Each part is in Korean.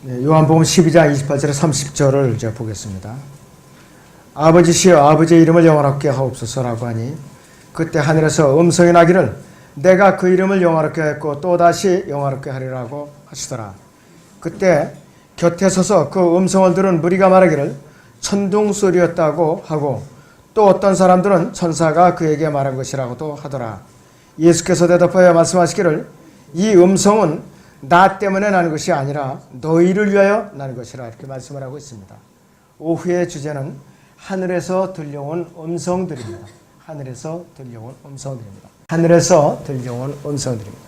요한복음 12장 28절에 30절을 이제 보겠습니다. 아버지시여 아버지의 이름을 영화롭게 하옵소서라고 하니 그때 하늘에서 음성이 나기를 내가 그 이름을 영화롭게 했고 또다시 영화롭게 하리라고 하시더라. 그때 곁에 서서 그 음성을 들은 무리가 말하기를 천둥 소리였다고 하고 또 어떤 사람들은 천사가 그에게 말한 것이라고도 하더라. 예수께서 대답하여 말씀하시기를 이 음성은 나 때문에 나는 것이 아니라 너희를 위하여 나는 것이라 이렇게 말씀을 하고 있습니다. 오후의 주제는 하늘에서 들려온 음성들입니다. 하늘에서 들려온 음성들입니다. 하늘에서 들려온 음성들입니다.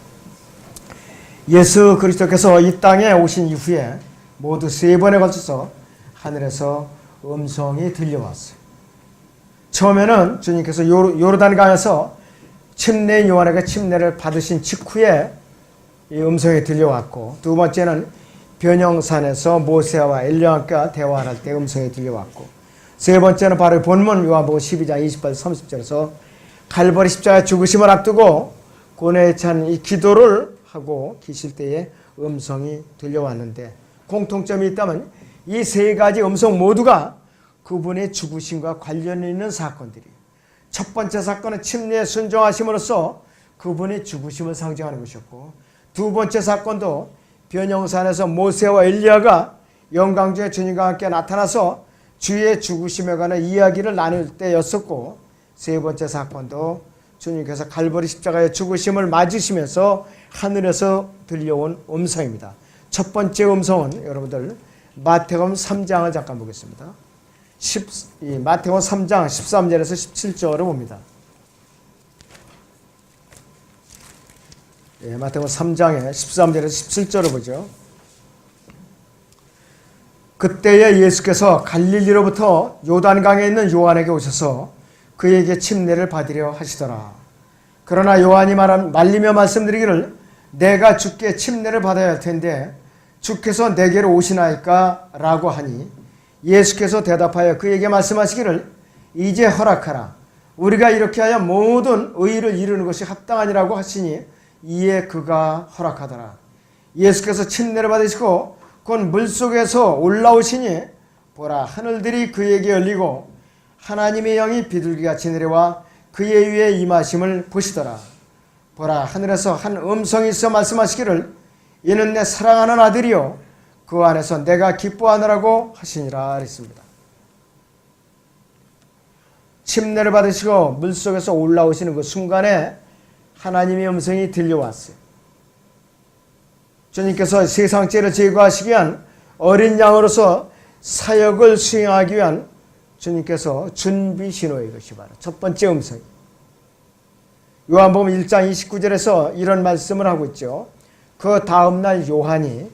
예수 그리스도께서 이 땅에 오신 이후에 모두 3번에 걸쳐서 하늘에서 음성이 들려왔어요. 처음에는 주님께서 요르단강에서 침례인 요한에게 침례를 받으신 직후에 이 음성이 들려왔고, 두 번째는 변형산에서 모세와 엘리야와 대화할 때 음성이 들려왔고, 세 번째는 바로 본문 요한복음 12장 28절 30절에서 갈보리 십자가 죽으심을 앞두고 고뇌에 찬 이 기도를 하고 계실 때에 음성이 들려왔는데, 공통점이 있다면 이 세 가지 음성 모두가 그분의 죽으심과 관련이 있는 사건들이에요. 첫 번째 사건은 침례에 순종하심으로써 그분의 죽으심을 상징하는 것이었고, 두 번째 사건도 변형산에서 모세와 엘리야가 영광 중에 주님과 함께 나타나서 주의 죽으심에 관한 이야기를 나눌 때였었고, 세 번째 사건도 주님께서 갈보리 십자가의 죽으심을 맞으시면서 하늘에서 들려온 음성입니다. 첫 번째 음성은 여러분들 마태복음 3장을 잠깐 보겠습니다. 마태복음 3장 13절에서 17절을 봅니다. 마태복음 3장의 13절에서 17절을 보죠. 그때에 예수께서 갈릴리로부터 요단강에 있는 요한에게 오셔서 그에게 침례를 받으려 하시더라. 그러나 요한이 말리며 말씀드리기를 내가 주께 침례를 받아야 할 텐데 주께서 내게로 오시나이까? 라고 하니 예수께서 대답하여 그에게 말씀하시기를 이제 허락하라. 우리가 이렇게 하여 모든 의의를 이루는 것이 합당하니라고 하시니 이에 그가 허락하더라. 예수께서 침례를 받으시고 곧 물속에서 올라오시니 보라 하늘들이 그에게 열리고 하나님의 영이 비둘기같이 내려와 그의 위에 임하심을 보시더라. 보라 하늘에서 한 음성이 있어 말씀하시기를 이는 내 사랑하는 아들이요 그 안에서 내가 기뻐하느라고 하시니라 했습니다. 침례를 받으시고 물속에서 올라오시는 그 순간에 하나님의 음성이 들려왔어요. 주님께서 세상 죄를 제거하시기 위한 어린 양으로서 사역을 수행하기 위한 주님께서 준비 신호의 것이 바로 첫 번째 음성. 요한복음 1장 29절에서 이런 말씀을 하고 있죠. 그 다음날 요한이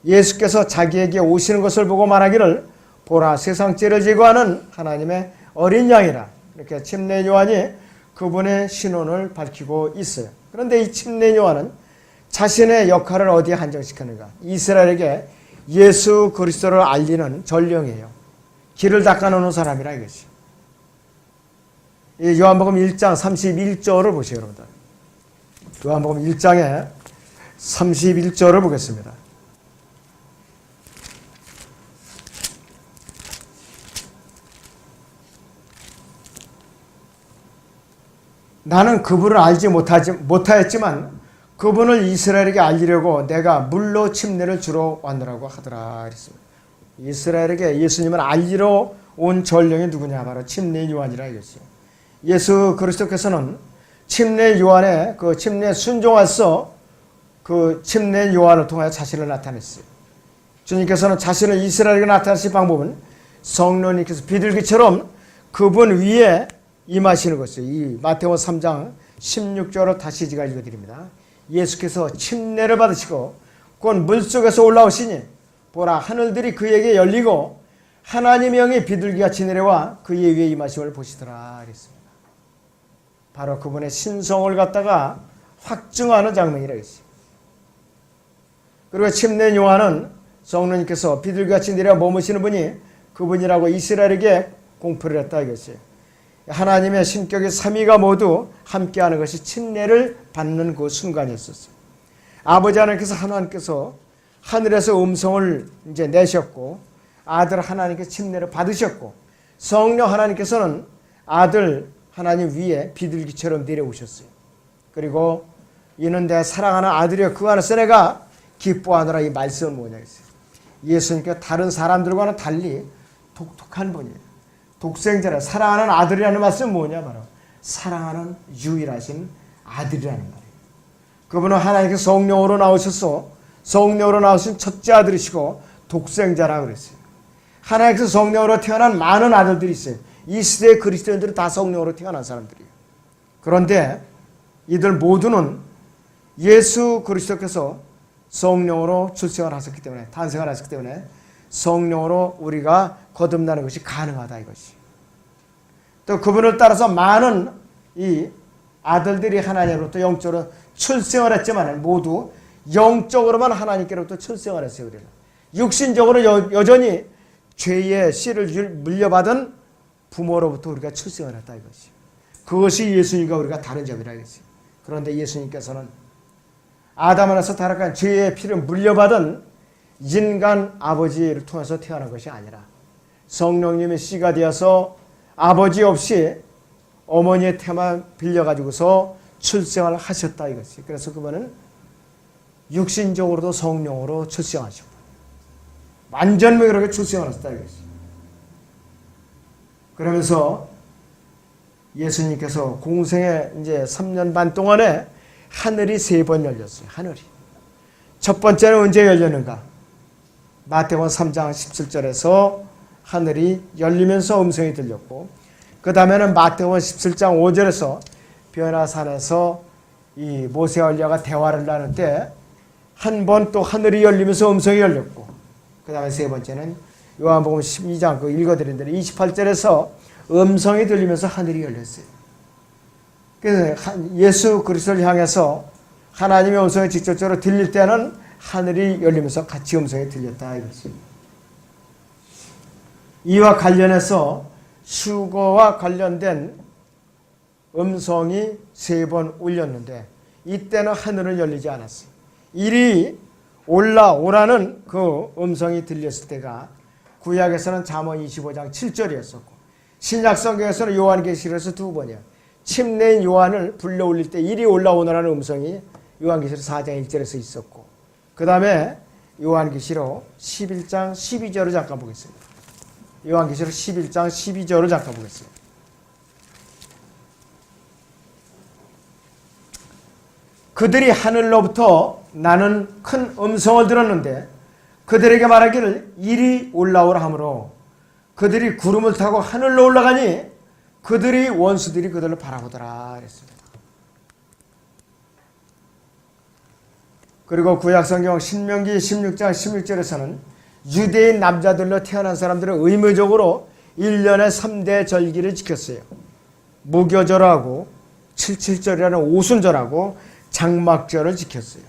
예수께서 자기에게 오시는 것을 보고 말하기를 보라 세상 죄를 제거하는 하나님의 어린 양이라. 이렇게 침례 요한이 그분의 신원을 밝히고 있어요. 그런데 이 침례 요한은 자신의 역할을 어디에 한정시켰는가? 이스라엘에게 예수 그리스도를 알리는 전령이에요. 길을 닦아놓는 사람이라 이것이. 이 요한복음 1장 31절을 보세요, 여러분들. 요한복음 1장에 31절을 보겠습니다. 나는 그분을 알지 못하였지만 그분을 이스라엘에게 알리려고 내가 물로 침례를 주러 왔노라고 하더라. 그랬습니다. 이스라엘에게 예수님을 알리러 온 전령이 누구냐? 바로 침례 요한이라 이것이요. 예수 그리스도께서는 침례 요한의 그 침례 순종하서 그 침례 요한을 통하여 자신을 나타냈어요. 주님께서는 자신을 이스라엘에게 나타내신 방법은 성령님께서 비둘기처럼 그분 위에 임하시는 것이에요. 이 마태복음 3장 16절을 다시 제가 읽어드립니다. 예수께서 침례를 받으시고 곧 물속에서 올라오시니 보라 하늘들이 그에게 열리고 하나님의 영이 비둘기같이 내려와 그의 위에 임하심을 보시더라 그랬습니다. 바로 그분의 신성을 갖다가 확증하는 장면이라 했어요. 그리고 침례 요한은 성령님께서 비둘기같이 내려 머무시는 분이 그분이라고 이스라엘에게 공표를 했다 이것이에요. 하나님의 신격의 삼위가 모두 함께하는 것이 침례를 받는 그 순간이었었어요. 아버지 하나님께서 하늘에서 음성을 이제 내셨고 아들 하나님께서 침례를 받으셨고 성령 하나님께서는 아들 하나님 위에 비둘기처럼 내려오셨어요. 그리고 이는 내 사랑하는 아들이여 그 안에서 내가 기뻐하노라. 이 말씀은 뭐냐겠어요. 예수님께서 다른 사람들과는 달리 독특한 분이에요. 독생자라 사랑하는 아들이라는 말씀은 뭐냐 바로 사랑하는 유일하신 아들이라는 말이에요. 그분은 하나님께서 성령으로 나오셔서 성령으로 나오신 첫째 아들이시고 독생자라고 그랬어요. 하나님께서 성령으로 태어난 많은 아들들이 있어요. 이 시대의 그리스도인들은 다 성령으로 태어난 사람들이에요. 그런데 이들 모두는 예수 그리스도께서 성령으로 출생을 하셨기 때문에 탄생을 하셨기 때문에 성령으로 우리가 거듭나는 것이 가능하다 이것이. 또 그분을 따라서 많은 이 아들들이 하나님으로부터 영적으로 출생을 했지만 모두 영적으로만 하나님께로부터 출생을 했어요. 우리는 육신적으로 여전히 죄의 씨를 물려받은 부모로부터 우리가 출생을 했다 이것이. 그것이 예수님과 우리가 다른 점이라 이것이. 그런데 예수님께서는 아담 안에서 타락한 죄의 피를 물려받은 인간 아버지를 통해서 태어난 것이 아니라 성령님의 씨가 되어서 아버지 없이 어머니의 태만 빌려가지고서 출생을 하셨다 이것이. 그래서 그분은 육신적으로도 성령으로 출생하셨고 완전히 그렇게 출생을 하셨다 이것이. 그러면서 예수님께서 공생의 이제 3년 반 동안에 하늘이 3번 열렸어요. 하늘이. 첫 번째는 언제 열렸는가? 마태복음 3장 17절에서 하늘이 열리면서 음성이 들렸고 그 다음에는 마태복음 17장 5절에서 변화산에서 이 모세와 엘리야가 대화를 나눌 때 한 번 또 하늘이 열리면서 음성이 열렸고 그 다음에 세 번째는 요한복음 12장 그 읽어드린 대로 28절에서 음성이 들리면서 하늘이 열렸어요. 그래서 예수 그리스도를 향해서 하나님의 음성이 직접적으로 들릴 때는 하늘이 열리면서 같이 음성이 들렸다 이것입니다. 이와 관련해서 휴거와 관련된 음성이 3번 울렸는데 이때는 하늘은 열리지 않았어요. 이리 올라오라는 그 음성이 들렸을 때가 구약에서는 잠언 25장 7절이었었고 신약 성경에서는 요한계시록에서 2번이야. 침례인 요한을 불러 올릴 때 이리 올라오라는 음성이 요한계시록 4장 1절에서 있었고 그 다음에 요한계시록 11장 12절을 잠깐 보겠습니다. 요한계시록 11장 12절을 잠깐 보겠습니다. 그들이 하늘로부터 나는 큰 음성을 들었는데 그들에게 말하기를 이리 올라오라 하므로 그들이 구름을 타고 하늘로 올라가니 그들이 원수들이 그들을 바라보더라 그랬습니다. 그리고 구약성경 신명기 16장 16절에서는 유대인 남자들로 태어난 사람들은 의무적으로 1년에 3대 절기를 지켰어요. 무교절하고 77절이라는 오순절하고 장막절을 지켰어요.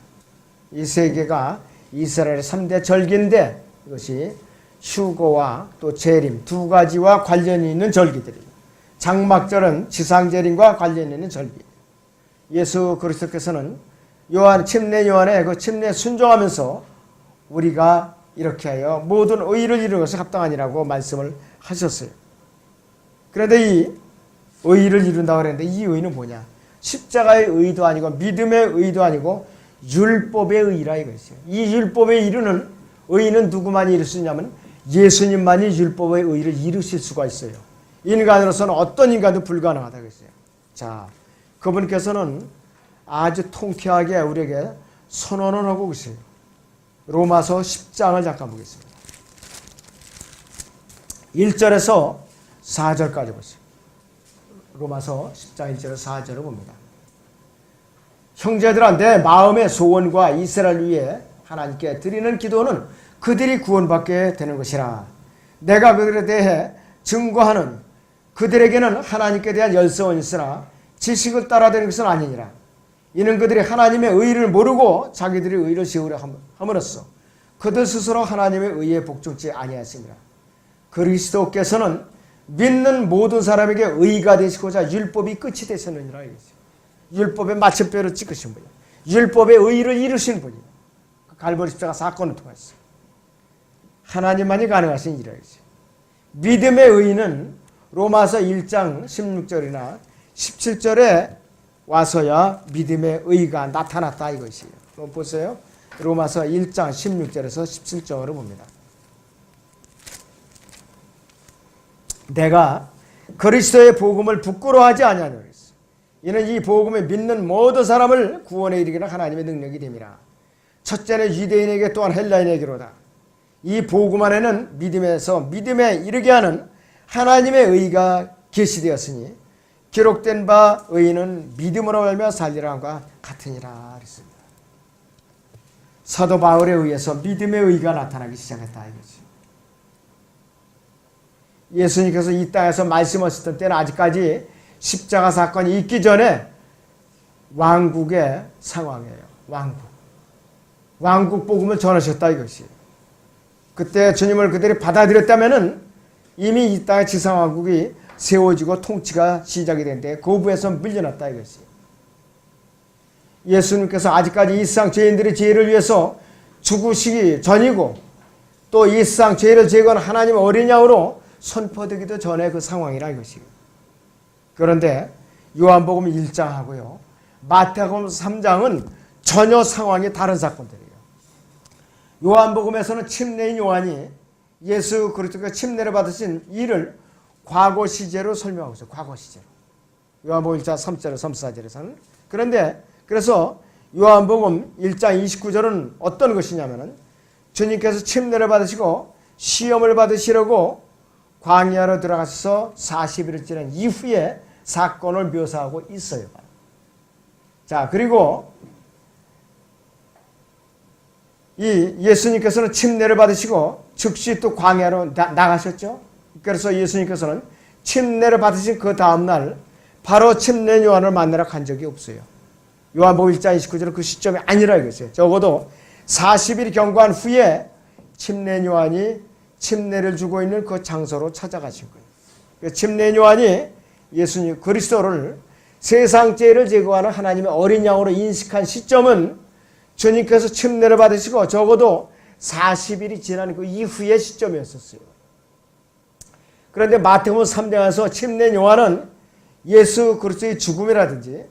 이 세 개가 이스라엘의 3대 절기인데 이것이 휴거와 또 재림 두 가지와 관련이 있는 절기들이에요. 장막절은 지상재림과 관련이 있는 절기예요. 예수 그리스도께서는 침례 요한의 그 침례에 순종하면서 우리가 이렇게 하여 모든 의를 이루는 것이 합당하니라고 말씀을 하셨어요. 그런데 이 의를 이룬다고 그랬는데 이 의는 뭐냐? 십자가의 의도 아니고 믿음의 의도 아니고 율법의 의라 이것이에요. 이 율법의 이루는 의는 누구만이 이룰 수 있냐면 예수님만이 율법의 의를 이루실 수가 있어요. 인간으로서는 어떤 인간도 불가능하다 그랬어요. 자, 그분께서는 아주 통쾌하게 우리에게 선언을 하고 계세요. 로마서 10장을 잠깐 보겠습니다. 1절에서 4절까지 보세요. 로마서 10장 1절에서 4절을 봅니다. 형제들아 내 마음의 소원과 이스라엘 위에 하나님께 드리는 기도는 그들이 구원받게 되는 것이라. 내가 그들에 대해 증거하는 그들에게는 하나님께 대한 열성은 있으나 지식을 따라되는 것은 아니니라. 이는 그들이 하나님의 의를 모르고 자기들이 의를 세우려 함으로써 그들 스스로 하나님의 의에 복종치 아니하였습니다. 그리스도께서는 믿는 모든 사람에게 의가 되시고자 율법이 끝이 되셨느니라. 율법의 마침표를 찍으신 분이에요. 율법의 의를 이루신 분이에요. 갈보리 십자가 사건을 통해서 하나님만이 가능하신 일이죠. 믿음의 의인은 로마서 1장 16절이나 17절에 와서야 믿음의 의가 나타났다 이것이에요. 보세요. 로마서 1장 16절에서 17절을 봅니다. 내가 그리스도의 복음을 부끄러워하지 아니하노라. 이는 이 복음을 믿는 모든 사람을 구원에 이르기는 하나님의 능력이 됨이라. 첫째는 유대인에게 또한 헬라인에게로다. 이 복음 안에는 믿음에서 믿음에 이르게 하는 하나님의 의가 계시되었으니 기록된 바 의인은 믿음으로 말미암아 살리라 함과 같으니라 그랬습니다. 사도 바울에 의해서 믿음의 의가 나타나기 시작했다 이거지. 예수님께서 이 땅에서 말씀하셨던 때는 아직까지 십자가 사건이 있기 전에 왕국의 상황이에요. 왕국 복음을 전하셨다 이것이. 그때 주님을 그들이 받아들였다면은 이미 이 땅의 지상왕국이 세워지고 통치가 시작이 된데 고부에서 밀려났다 이것이. 예수님께서 아직까지 이 세상 죄인들의 죄를 위해서 죽으시기 전이고 또 이 세상 죄를 제거하는 하나님의 어린 양으로 선포되기도 전에 그 상황이라 이것이. 그런데 요한복음 1장하고요. 마태복음 3장은 전혀 상황이 다른 사건들이에요. 요한복음에서는 침례인 요한이 예수 그리스도가 침례를 받으신 일을 과거 시제로 설명하고 있어요. 과거 시제로. 요한복음 1장 3절, 3, 4절에서는. 그런데 그래서 요한복음 1장 29절은 어떤 것이냐면은 주님께서 침례를 받으시고 시험을 받으시려고 광야로 들어가셔서 40일을 지난 이후에 사건을 묘사하고 있어요. 자, 그리고 이 예수님께서는 침례를 받으시고 즉시 또 광야로 나가셨죠. 그래서 예수님께서는 침례를 받으신 그 다음날 바로 침례 요한을 만나러 간 적이 없어요. 요한복음 1장 29절은 그 시점이 아니라 이거죠. 적어도 40일 경과한 후에 침례 요한이 침례를 주고 있는 그 장소로 찾아가신 거예요. 침례 요한이 예수님 그리스도를 세상 죄를 제거하는 하나님의 어린 양으로 인식한 시점은 주님께서 침례를 받으시고 적어도 40일이 지난 그 이후의 시점이었었어요. 그런데 마태복음 3장에서 침례 요한은 예수 그리스도의 죽음이라든지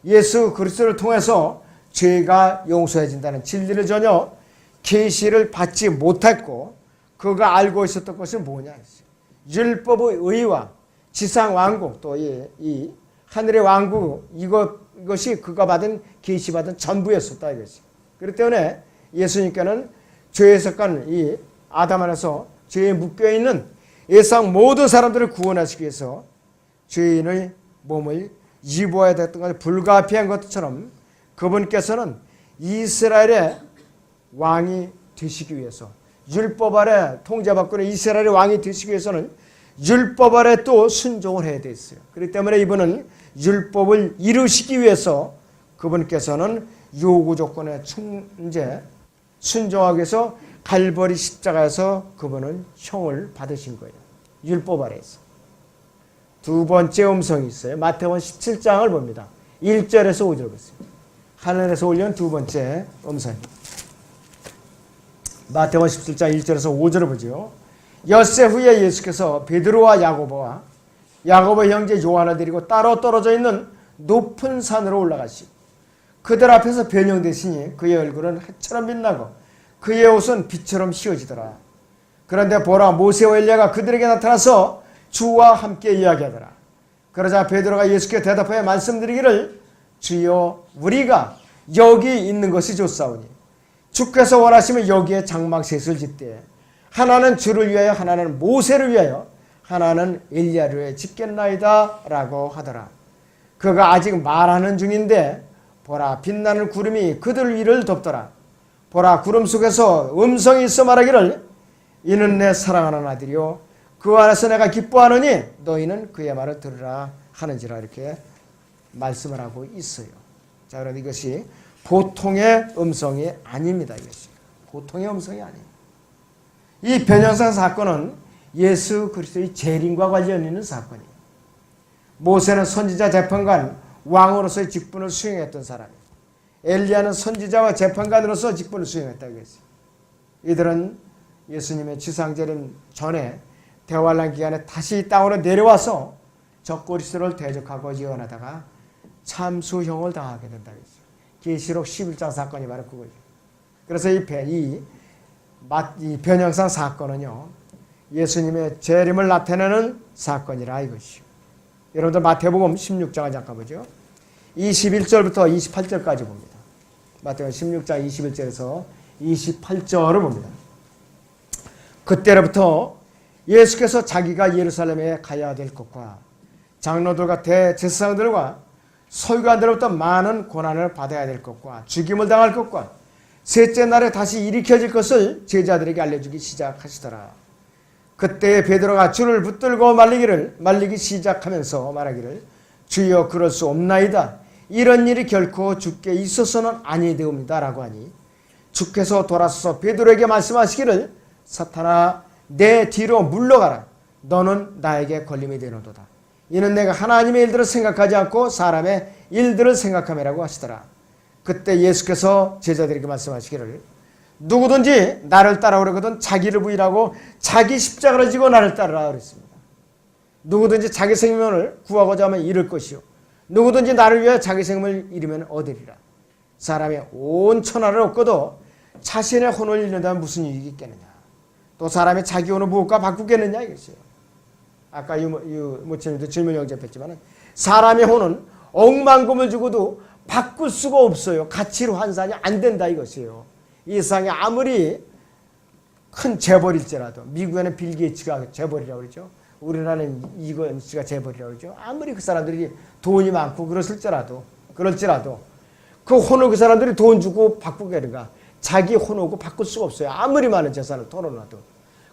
예수 그리스도를 통해서 죄가 용서해진다는 진리를 전혀 계시를 받지 못했고 그가 알고 있었던 것은 뭐냐 했어요. 율법의 의와 지상 왕국 또 이 하늘의 왕국 이것이 그가 받은 계시받은 전부였었다 이것이. 그렇기 때문에 예수님께는 죄에 속한 이 아담 안에서 죄에 묶여 있는 세상 모든 사람들을 구원하시기 위해서 죄인의 몸을 입어야 됐던 것을 불가피한 것처럼 그분께서는 이스라엘의 왕이 되시기 위해서 율법 아래 통제받고 있는 이스라엘의 왕이 되시기 위해서는 율법 아래 또 순종을 해야 돼 있어요. 그렇기 때문에 이분은 율법을 이루시기 위해서 그분께서는 요구 조건에 순종하기 위해서 갈보리 십자가에서 그분은 형을 받으신 거예요. 율법 아래에서. 두 번째 음성이 있어요. 마태복음 17장을 봅니다. 1절에서 5절 보겠습니다. 하늘에서 올려온 두 번째 음성입니다. 마태복음 17장 1절에서 5절을 보죠. 엿새 후에 예수께서 베드로와 야고보의 형제 요한을 데리고 따로 떨어져 있는 높은 산으로 올라가시고 그들 앞에서 변형되시니 그의 얼굴은 해처럼 빛나고 그의 옷은 빛처럼 휘어지더라. 그런데 보라 모세와 엘리야가 그들에게 나타나서 주와 함께 이야기하더라. 그러자 베드로가 예수께 대답하여 말씀드리기를 주여 우리가 여기 있는 것이 좋사오니 주께서 원하시면 여기에 장막셋을 짓되 하나는 주를 위하여 하나는 모세를 위하여 하나는 엘리야를 위하여 짓겠나이다 라고 하더라. 그가 아직 말하는 중인데 보라 빛나는 구름이 그들 위를 덮더라. 보라 구름 속에서 음성이 있어 말하기를 이는 내 사랑하는 아들이요 그 안에서 내가 기뻐하노니 너희는 그의 말을 들으라 하는지라 이렇게 말씀을 하고 있어요. 자, 그런데 이것이 보통의 음성이 아닙니다. 이것이 보통의 음성이 아니에요. 이 변형상 사건은 예수 그리스도의 재림과 관련 있는 사건이에요. 모세는 선지자 재판관 왕으로서의 직분을 수행했던 사람이에요. 엘리야는 선지자와 재판관으로서 직분을 수행했다고 했어요. 이들은 예수님의 지상재림 전에 대환란 기간에 다시 땅으로 내려와서 적그리스도를 대적하고 예언하다가 참수형을 당하게 된다고 했어요. 계시록 11장 사건이 바로 그거죠. 그래서 이 변형상 사건은요, 예수님의 재림을 나타내는 사건이라 이것이요. 여러분들 마태복음 16장을 잠깐 보죠. 21절부터 28절까지 봅니다. 마태복음 16장 21절에서 28절을 봅니다. 그때로부터 예수께서 자기가 예루살렘에 가야 될 것과 장로들과 대제사장들과 서기관들로부터 많은 고난을 받아야 될 것과 죽임을 당할 것과 셋째 날에 다시 일으켜질 것을 제자들에게 알려주기 시작하시더라. 그때 베드로가 줄을 붙들고 말리기 시작하면서 말하기를 주여 그럴 수 없나이다. 이런 일이 결코 주께 있어서는 아니되옵니다. 라고 하니 주께서 돌아서서 베드로에게 말씀하시기를 사탄아 내 뒤로 물러가라. 너는 나에게 걸림이 되노도다. 이는 내가 하나님의 일들을 생각하지 않고 사람의 일들을 생각함이라고 하시더라. 그때 예수께서 제자들에게 말씀하시기를 누구든지 나를 따라오려거든 자기를 부인하고 자기 십자가를 지고 나를 따르라 그랬습니다. 누구든지 자기 생명을 구하고자 하면 잃을 것이요 누구든지 나를 위하여 자기 생명을 잃으면 얻으리라. 사람이 온 천하를 얻고도 자신의 혼을 잃는다면 무슨 이익이 있겠느냐. 또 사람이 자기 혼을 무엇과 바꾸겠느냐 이것이에요. 아까 모친님도 질문이 영접했지만 사람의 혼은 억만금을 주고도 바꿀 수가 없어요. 가치로 환산이 안 된다 이것이에요. 이 세상에 아무리 큰 재벌일지라도 미국에는 빌 게이츠가 재벌이라고 그러죠. 우리나라는 이건 씨가 재벌이라고 그러죠. 아무리 그 사람들이 돈이 많고 그럴지라도 그 혼을 그 사람들이 돈 주고 바꾸겠는가. 자기 혼하고 바꿀 수가 없어요. 아무리 많은 재산을 털어놔도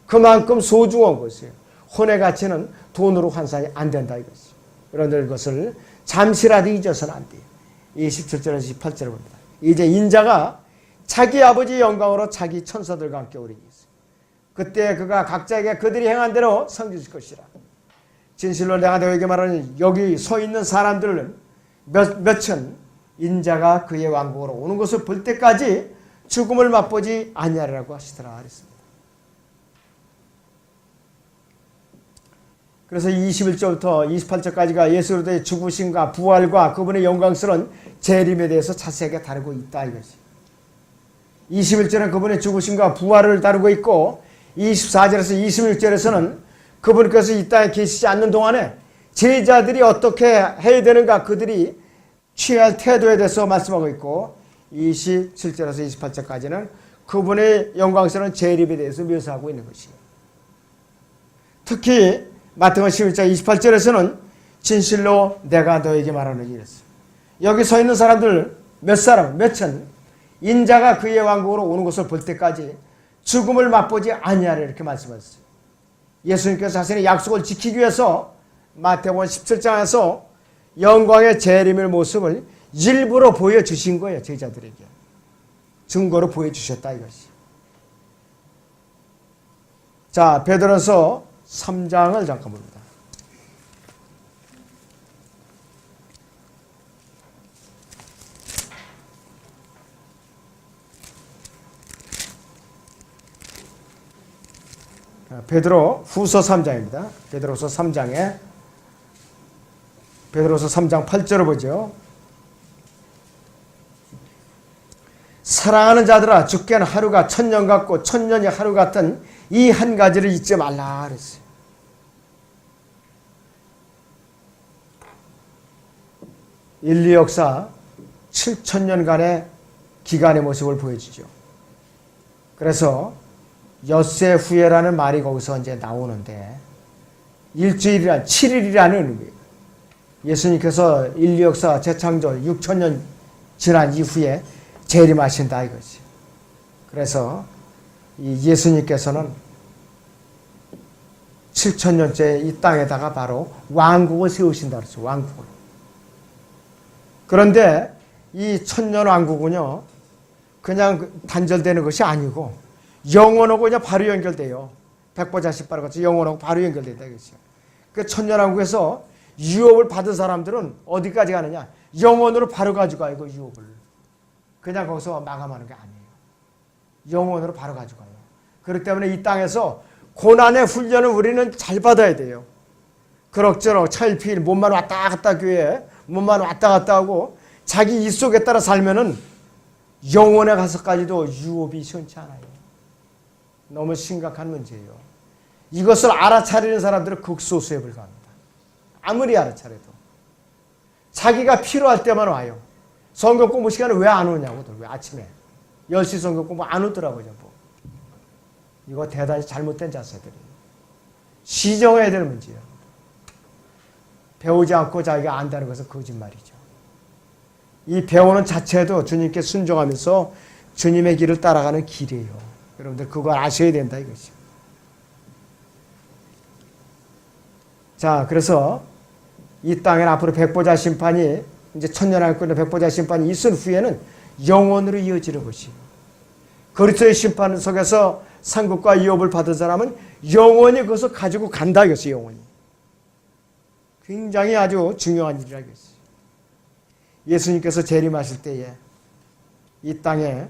그만큼 소중한 것이에요. 혼의 가치는 돈으로 환산이 안 된다 이것이에요. 그런데 그것을 잠시라도 잊어서는 안 돼요. 27절에서 28절을 봅니다. 이제 인자가 자기 아버지의 영광으로 자기 천사들과 함께 오리니 그때 그가 각자에게 그들이 행한 대로 상 주실 것이라. 진실로 내가 너에게 말하는 여기 서 있는 사람들은 몇천 인자가 그의 왕국으로 오는 것을 볼 때까지 죽음을 맛보지 아니하리라고 하시더라 그랬습니다. 그래서 21절부터 28절까지가 예수 그리스도의 죽으심과 부활과 그분의 영광스러운 재림에 대해서 자세하게 다루고 있다 이것이. 21절은 그분의 죽으심과 부활을 다루고 있고 24절에서 26절에서는 그분께서 이 땅에 계시지 않는 동안에 제자들이 어떻게 해야 되는가 그들이 취할 태도에 대해서 말씀하고 있고 27절에서 28절까지는 그분의 영광스러운 재림에 대해서 묘사하고 있는 것이에요. 특히 마태복음 11장 28절에서는 진실로 내가 너에게 말하노니 이랬어요. 여기 서 있는 사람들 몇천 인자가 그의 왕국으로 오는 것을 볼 때까지 죽음을 맛보지 아니하리라 이렇게 말씀하셨어요. 예수님께서 자신의 약속을 지키기 위해서 마태복음 17장에서 영광의 재림의 모습을 일부러 보여주신 거예요. 제자들에게. 증거로 보여주셨다 이것이. 자, 베드로서 3장을 잠깐 봅니다. 베드로 후서 3장입니다. 베드로서 3장 8절을 보죠. 사랑하는 자들아 주께는 하루가 천년 같고 천년이 하루 같은 이 한 가지를 잊지 말라 그랬어요. 인류 역사 7천년간의 기간의 모습을 보여주죠. 그래서 엿새 후에라는 말이 거기서 이제 나오는데 일주일이란 7일이라는 의미예요. 예수님께서 인류 역사 재창조 6천년 지난 이후에 재림하신다 이거지. 그래서 이 예수님께서는 7천년째 이 땅에다가 바로 왕국을 세우신다 그랬죠. 왕국을. 그런데 이 천년 왕국은요 그냥 단절되는 것이 아니고 영원하고 그냥 바로 연결돼요. 백보자식바로 같이 영원하고 바로 연결된다 이거죠. 그 천년왕국에서 유업을 받은 사람들은 어디까지 가느냐? 영원으로 바로 가져가요. 그 유업을. 그냥 거기서 마감하는 게 아니에요. 영원으로 바로 가져가요. 그렇기 때문에 이 땅에서 고난의 훈련을 우리는 잘 받아야 돼요. 그럭저럭 차일피일 몸만 왔다 갔다 교회에 몸만 왔다 갔다 하고 자기 이 속에 따라 살면은 영원에 가서까지도 유업이 시원치 않아요. 너무 심각한 문제예요. 이것을 알아차리는 사람들은 극소수에 불과합니다. 아무리 알아차려도. 자기가 필요할 때만 와요. 성경 공부 시간에 왜 안 오냐고. 왜 아침에 10시 성경 공부 안 오더라고요. 뭐. 이거 대단히 잘못된 자세들이에요. 시정해야 되는 문제예요. 배우지 않고 자기가 안다는 것은 거짓말이죠. 이 배우는 자체도 주님께 순종하면서 주님의 길을 따라가는 길이에요. 여러분들 그걸 아셔야 된다 이것이죠. 자, 그래서 이 땅엔 앞으로 백보자 심판이 이제 천년왕국의 백보자 심판이 있은 후에는 영원으로 이어지는 것이에요. 그리스도의 심판 속에서 상급과 유업을 받은 사람은 영원히 그것을 가지고 간다 이것이 영원히. 굉장히 아주 중요한 일이라 이것이. 예수님께서 재림하실 때에 이 땅에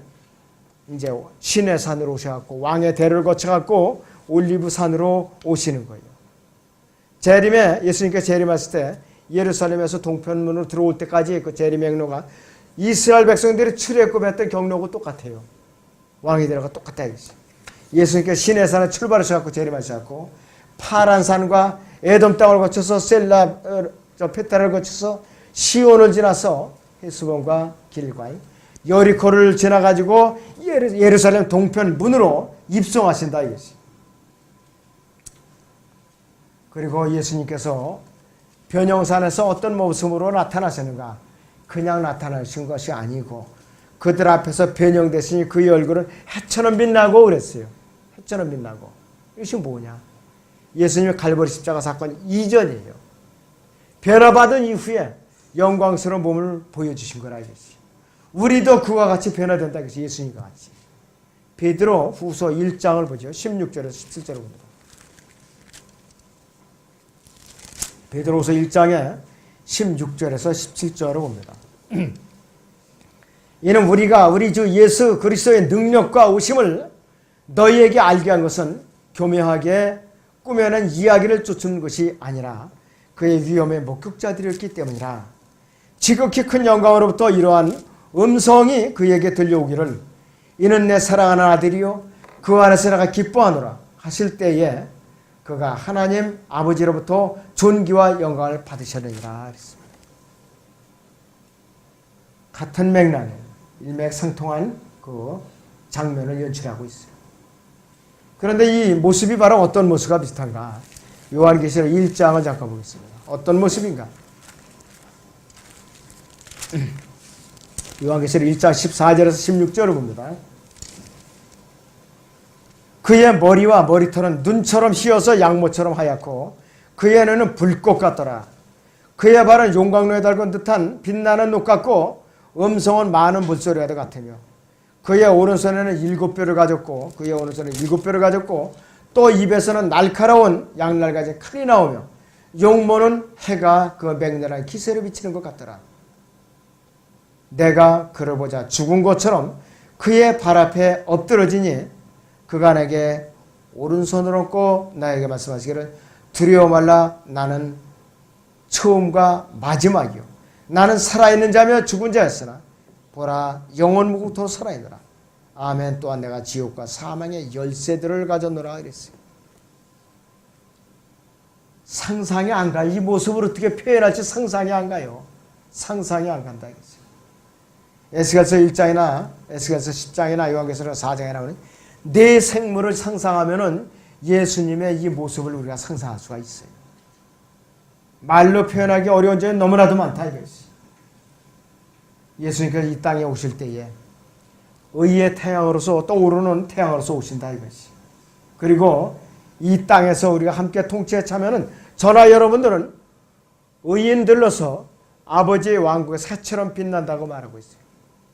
이제 신의 산으로 오셔갖고 왕의 대를 거쳐갖고 올리브 산으로 오시는 거예요. 재림에 예수님께서 재림하실 때 예루살렘에서 동편문으로 들어올 때까지 그 재림의 경로가 이스라엘 백성들이 출애굽했던 경로하고 똑같아요. 왕의 대로가 똑같다 이거죠. 예수님께서 신의 산에 출발하셔갖고 재림하셔갖고 파란 산과 에돔 땅을 거쳐서 셀라 페타를 거쳐서 시온을 지나서 헤스본과 길과이 여리코를 지나가지고 예루살렘 동편 문으로 입성하신다 이것이. 그리고 예수님께서 변형산에서 어떤 모습으로 나타나셨는가? 그냥 나타나신 것이 아니고 그들 앞에서 변형되시니 그의 얼굴은 해처럼 빛나고 그랬어요. 해처럼 빛나고. 이것이 뭐냐? 예수님의 갈보리 십자가 사건 이전이에요. 변화받은 이후에 영광스러운 몸을 보여주신 거라 이것이. 우리도 그와 같이 변화된다 이것이. 예수님과 같이. 베드로 후서 1장을 보죠. 16절에서 17절을 봅니다. 베드로후서 1장에 16절에서 17절을 봅니다. 이는 우리가 우리 주 예수 그리스도의 능력과 오심을 너희에게 알게 한 것은 교묘하게 꾸며낸 이야기를 쫓은 것이 아니라 그의 위엄의 목격자들이었기 때문이라. 지극히 큰 영광으로부터 이러한 음성이 그에게 들려오기를 이는 내 사랑하는 아들이요 그 안에서 내가 기뻐하노라 하실 때에 그가 하나님 아버지로부터 존귀와 영광을 받으셨느니라 그랬습니다. 같은 맥락에 일맥상통한 그 장면을 연출하고 있어요. 그런데 이 모습이 바로 어떤 모습과 비슷한가? 요한계시록 1장을 잠깐 보겠습니다. 어떤 모습인가? 요한계시록 1장 14절에서 16절을 봅니다. 그의 머리와 머리털은 눈처럼 휘어서 양모처럼 하얗고 그의 눈은 불꽃 같더라. 그의 발은 용광로에 달군 듯한 빛나는 녹 같고 음성은 많은 물소리와 같으며 그의 오른손에는 7뼈를 가졌고 그의 오른손에는 7뼈를 가졌고 또 입에서는 날카로운 양날같이 칼이 나오며 용모는 해가 그 맹렬한 기세를 비치는 것 같더라. 내가 그를 보자 죽은 것처럼 그의 발 앞에 엎드러지니 그가 내게 오른손을 얹고 나에게 말씀하시기를 두려워 말라. 나는 처음과 마지막이요 나는 살아있는 자며 죽은 자였으나 보라 영원 무궁토록 살아있노라. 아멘. 또한 내가 지옥과 사망의 열쇠들을 가졌노라 그랬어요. 상상이 안 가요. 이 모습을 어떻게 표현할지 상상이 안 가요. 상상이 안 간다 이거죠. 에스겔서 1장이나 에스겔서 10장이나 요한계시록 4장에 나오는 내 생물을 상상하면은 예수님의 이 모습을 우리가 상상할 수가 있어요. 말로 표현하기 어려운 점이 너무나도 많다 이것이. 예수님께서 이 땅에 오실 때에 의의 태양으로서 떠오르는 태양으로서 오신다 이것이. 그리고 이 땅에서 우리가 함께 통치에 참여하는 저나 여러분들은 의인들로서 아버지의 왕국의 새처럼 빛난다고 말하고 있어요.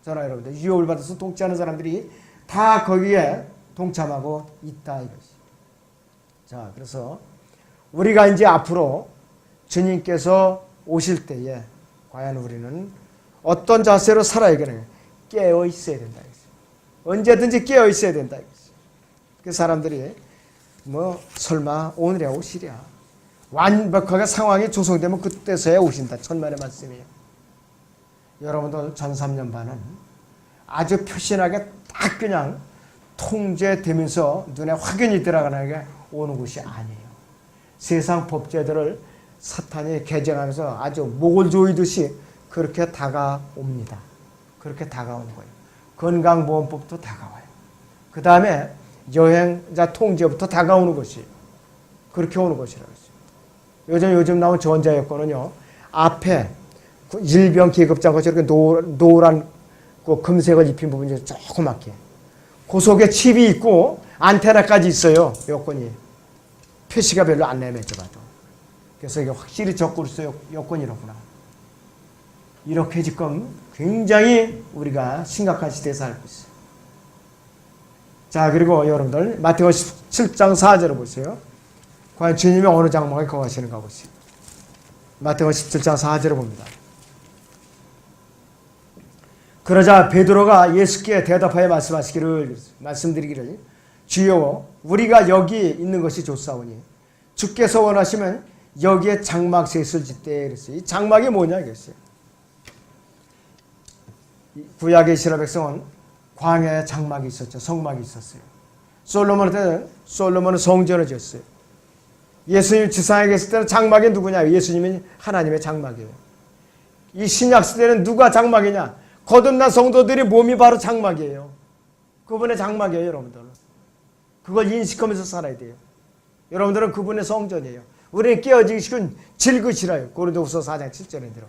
저나 여러분들 유업을 받아서 통치하는 사람들이 다 거기에 동참하고 있다 이것이. 자, 그래서 우리가 이제 앞으로 주님께서 오실 때에 과연 우리는 어떤 자세로 살아야 되는가? 깨어 있어야 된다. 언제든지 깨어 있어야 된다. 그 사람들이 뭐 설마 오늘에 오시랴. 완벽하게 상황이 조성되면 그때서야 오신다. 천만의 말씀이에요. 여러분들 전3년반은 아주 표신하게 딱 그냥 통제되면서 눈에 확연히 들어가게 오는 것이 아니에요. 세상 법제들을 사탄이 개정하면서 아주 목을 조이듯이 그렇게 다가옵니다. 그렇게 다가오는 거예요. 건강보험법도 다가와요. 그 다음에 여행자 통제부터 다가오는 것이 그렇게 오는 것이라고 했어요. 요즘 나온 전자여권은요. 앞에 질병 계급자가 저렇게 노란 그 금색을 입힌 부분이 조그맣게 그 속에 칩이 있고 안테나까지 있어요. 여권이. 표시가 별로 안 내면져 봐도. 그래서 이게 확실히 적그리스도 여권이로구나. 이렇게 지금 굉장히 우리가 심각한 시대에 살고 있어요. 자, 그리고 여러분들 마태복음 17장 4절을 보세요. 과연 주님이 어느 장막에 거하시는가 보세요. 마태복음 17장 4절을 봅니다. 그러자 베드로가 예수께 대답하여 말씀드리기를 주여 우리가 여기 있는 것이 좋사오니 주께서 원하시면 여기에 장막 셋을 짓되 그랬어요. 이 장막이 뭐냐 이랬어요. 구약의 이스라엘 백성은 광야에 장막이 있었죠. 성막이 있었어요. 솔로몬은 성전을 지었어요. 예수님 지상에 계실 때는 장막이 누구냐? 예수님이 하나님의 장막이에요. 이 신약 시대는 누가 장막이냐? 거듭난 성도들이 몸이 바로 장막이에요. 그분의 장막이에요, 여러분들. 그걸 인식하면서 살아야 돼요. 여러분들은 그분의 성전이에요. 우리는 깨어지기 쉬운 질그시라요. 고린도후서 4장 7절에 들어.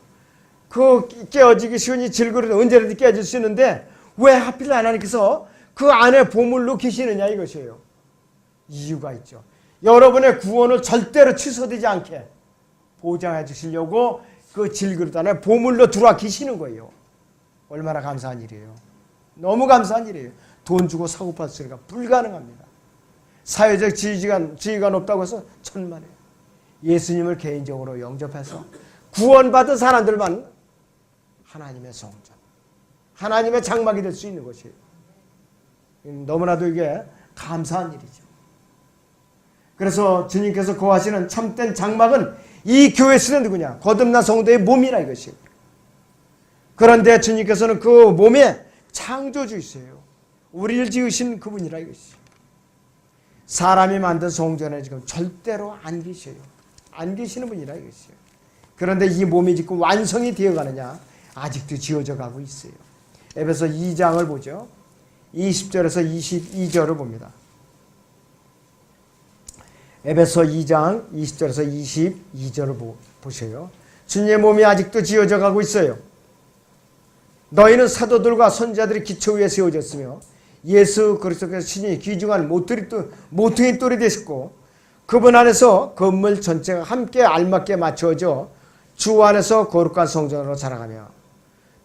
그 깨어지기 쉬운 이 질그는 언제든지 깨어질 수 있는데 왜 하필 하나님께서 그 안에 보물로 계시느냐 이것이에요. 이유가 있죠. 여러분의 구원을 절대로 취소되지 않게 보장해 주시려고 그 질그릇 안에 보물로 들어와 계시는 거예요. 얼마나 감사한 일이에요. 너무 감사한 일이에요. 돈 주고 사고 팔수가 불가능합니다. 사회적 지위가 높다고 해서 천만에요. 예수님을 개인적으로 영접해서 구원받은 사람들만 하나님의 성전, 하나님의 장막이 될 수 있는 것이에요. 너무나도 이게 감사한 일이죠. 그래서 주님께서 거하시는 참된 장막은 이 교회 쓰는 누구냐? 거듭난 성도의 몸이라 이것이에요. 그런데 주님께서는 그 몸에 창조주이세요. 우리를 지으신 그분이라 이것이에요. 사람이 만든 성전에 지금 절대로 안 계셔요. 안 계시는 분이라 이것이에요. 그런데 이 몸이 지금 완성이 되어가느냐? 아직도 지어져 가고 있어요. 에베소 2장을 보죠. 20절에서 22절을 봅니다. 에베소 2장 20절에서 22절을 보세요. 주님의 몸이 아직도 지어져 가고 있어요. 너희는 사도들과 선지자들이 기초 위에 세워졌으며 예수 그리스도께서 친히 귀중한 모퉁이 돌이 되셨고 그분 안에서 건물 전체가 함께 알맞게 맞춰져 주 안에서 거룩한 성전으로 자라가며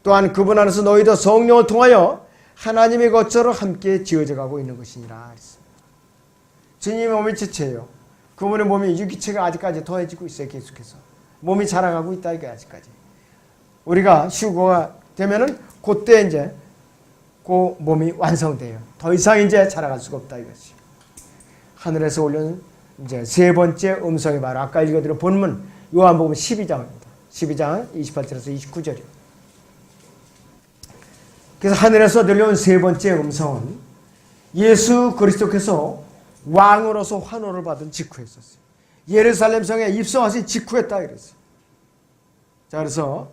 또한 그분 안에서 너희도 성령을 통하여 하나님의 것처럼 함께 지어져 가고 있는 것이니라. 주님의 몸이 지체예요. 그분의 몸이 유기체가 아직까지 더해지고 있어요. 계속해서 몸이 자라가고 있다 이게 아직까지. 우리가 휴거가 되면은 그때 이제 그 몸이 완성돼요. 더 이상 이제 자라갈 수가 없다 이것이. 하늘에서 올려온 이제 세 번째 음성이 바로 아까 읽어드린 본문 요한복음 12장입니다. 12장 28절에서 29절이요. 그래서 하늘에서 들려온 세 번째 음성은 예수 그리스도께서 왕으로서 환호를 받은 직후에 있었어요. 예루살렘 성에 입성하신 직후였다 그랬어요. 자, 그래서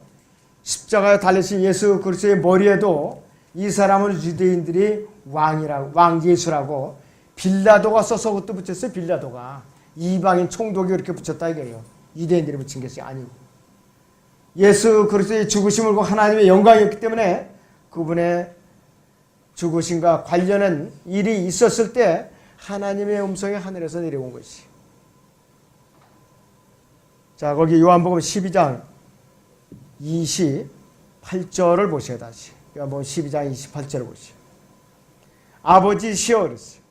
십자가에 달리신 예수 그리스도의 머리에도 이 사람은 유대인들이 왕 예수라고 빌라도가 써서 그것도 붙였어요. 빌라도가 이방인 총독이 그렇게 붙였다 이거예요. 유대인들이 붙인 것이 아니고 예수 그리스도의 죽으심을 고 하나님의 영광이었기 때문에 그분의 죽으심과 관련한 일이 있었을 때 하나님의 음성이 하늘에서 내려온 것이. 자, 거기 요한복음 12장 28절을 보세요. 다시 요한복음 12장 28절을 보세요. 아버지시여 그랬어요.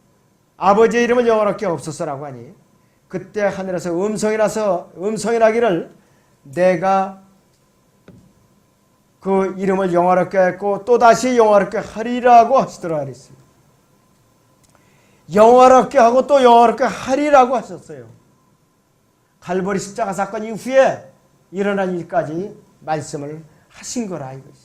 아버지의 이름은 영원하게 없었어라고 하니 그때 하늘에서 음성이 나기를 내가 그 이름을 영화롭게 했고 또다시 영화롭게 하리라고 하시더라 그랬어요. 영화롭게 하고 또 영화롭게 하리라고 하셨어요. 갈보리 십자가 사건 이후에 일어난 일까지 말씀을 하신 거라 이것이.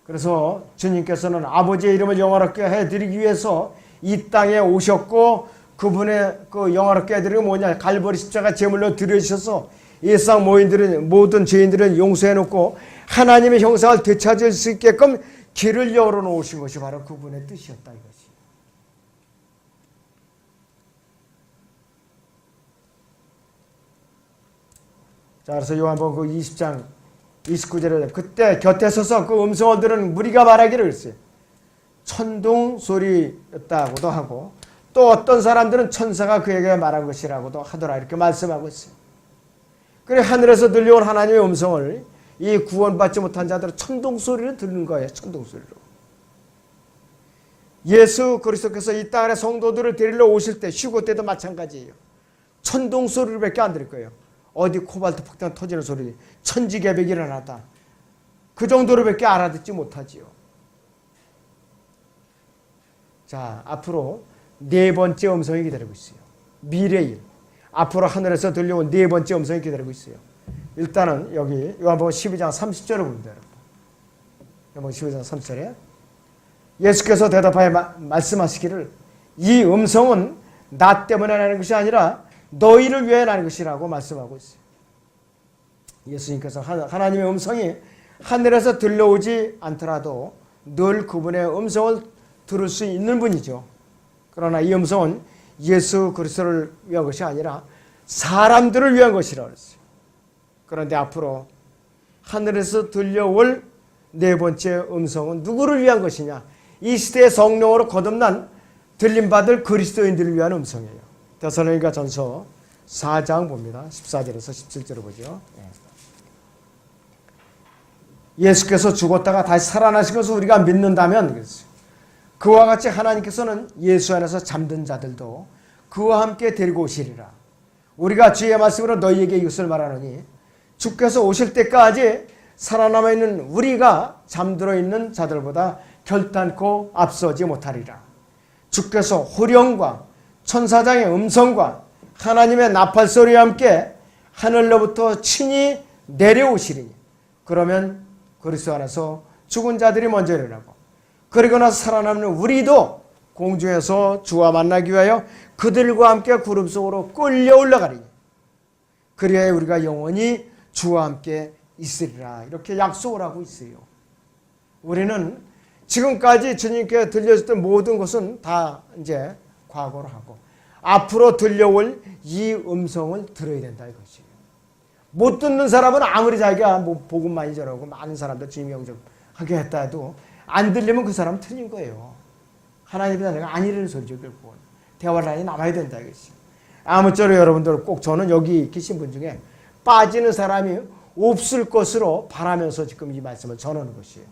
그래서 주님께서는 아버지의 이름을 영화롭게 해드리기 위해서 이 땅에 오셨고 그분의 그 영화롭게 해드리는 게 뭐냐, 갈보리 십자가 제물로 드려주셔서 이 세상 모든 죄인들은 용서해놓고 하나님의 형상을 되찾을 수 있게끔 길을 열어놓으신 것이 바로 그분의 뜻이었다 이것이. 자, 그래서 요한복음 그 20장 29절에 그때 곁에 서서 그 음성을 들은 무리가 말하기를 했어요. 천둥 소리였다고도 하고 또 어떤 사람들은 천사가 그에게 말한 것이라고도 하더라 이렇게 말씀하고 있어요. 그래 하늘에서 들려온 하나님의 음성을 이 구원받지 못한 자들은 천둥 소리를 듣는 거예요. 천둥 소리로. 예수 그리스도께서 이 땅에 성도들을 데리러 오실 때 휴거 때도 마찬가지예요. 천둥 소리로밖에 안 들을 거예요. 어디 코발트 폭탄 터지는 소리, 천지개벽이 일어났다. 그 정도로밖에 알아듣지 못하지요. 자, 앞으로 네 번째 음성이 기다리고 있어요. 미래일. 앞으로 하늘에서 들려온 네 번째 음성이 기다리고 있어요. 일단은 여기 요한복음 12장 30절을 봅니다. 요한복음 12장 30절에 예수께서 대답하여 말씀하시기를 이 음성은 나 때문에 나는 것이 아니라 너희를 위해 나는 것이라고 말씀하고 있어요. 예수님께서 하나님의 음성이 하늘에서 들려오지 않더라도 늘 그분의 음성을 들을 수 있는 분이죠. 그러나 이 음성은 예수 그리스도를 위한 것이 아니라 사람들을 위한 것이라고 했어요. 그런데 앞으로 하늘에서 들려올 네 번째 음성은 누구를 위한 것이냐? 이 시대의 성령으로 거듭난 들림받을 그리스도인들을 위한 음성이에요. 데살로니가 전서 4장 봅니다. 14절에서 17절을 보죠. 예수께서 죽었다가 다시 살아나신 것을 우리가 믿는다면 그와 같이 하나님께서는 예수 안에서 잠든 자들도 그와 함께 데리고 오시리라. 우리가 주의 말씀으로 너희에게 이것을 말하노니 주께서 오실 때까지 살아남아 있는 우리가 잠들어 있는 자들보다 결단코 앞서지 못하리라. 주께서 호령과 천사장의 음성과 하나님의 나팔 소리와 함께 하늘로부터 친히 내려오시리니 그러면 그리스도 안에서 죽은 자들이 먼저 일어나고 그리고 나서 살아남는 우리도 공중에서 주와 만나기 위하여 그들과 함께 구름 속으로 끌려 올라가리니 그리하여 우리가 영원히 주와 함께 있으리라. 이렇게 약속을 하고 있어요. 우리는 지금까지 주님께 들려줬던 모든 것은 다 이제 과거로 하고 앞으로 들려올 이 음성을 들어야 된다 이것이에요. 못 듣는 사람은 아무리 자기가 뭐 복음 많이 전하고 많은 사람들 주님 영접하게 했다 해도 안 들리면 그 사람은 틀린 거예요. 하나님이 내가 아니라는 소리죠. 결국은 대화 라인이 남아야 된다 이것이에요. 아무쪼록 여러분들 꼭 저는 여기 계신 분 중에 빠지는 사람이 없을 것으로 바라면서 지금 이 말씀을 전하는 것이에요.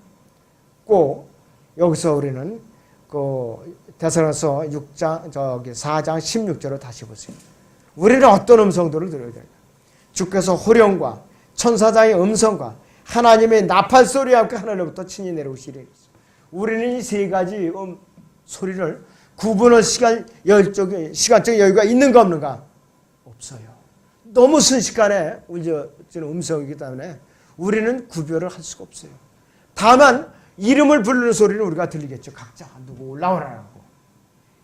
꼭 여기서 우리는 그 데살로니가서 4장 16절을 다시 보세요. 우리는 어떤 음성들을 들어야 될까? 주께서 호령과 천사장의 음성과 하나님의 나팔 소리와 함께 하늘로부터 친히 내려오시리라. 우리는 이 세 가지 소리를 구분할 시간적 여유가 있는가 없는가? 없어요. 너무 순식간에 울려지는 음성이기 때문에 우리는 구별을 할 수가 없어요. 다만 이름을 부르는 소리는 우리가 들리겠죠. 각자 누구 올라오라고.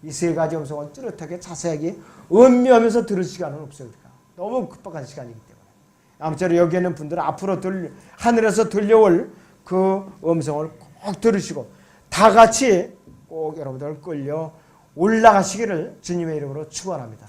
이 세 가지 음성을 뚜렷하게 자세하게 음미하면서 들을 시간은 없어요. 우리가. 너무 급박한 시간이기 때문에. 아무쪼록 여기 있는 분들은 앞으로 하늘에서 들려올 그 음성을 꼭 들으시고 다 같이 꼭 여러분들 끌려 올라가시기를 주님의 이름으로 축원합니다.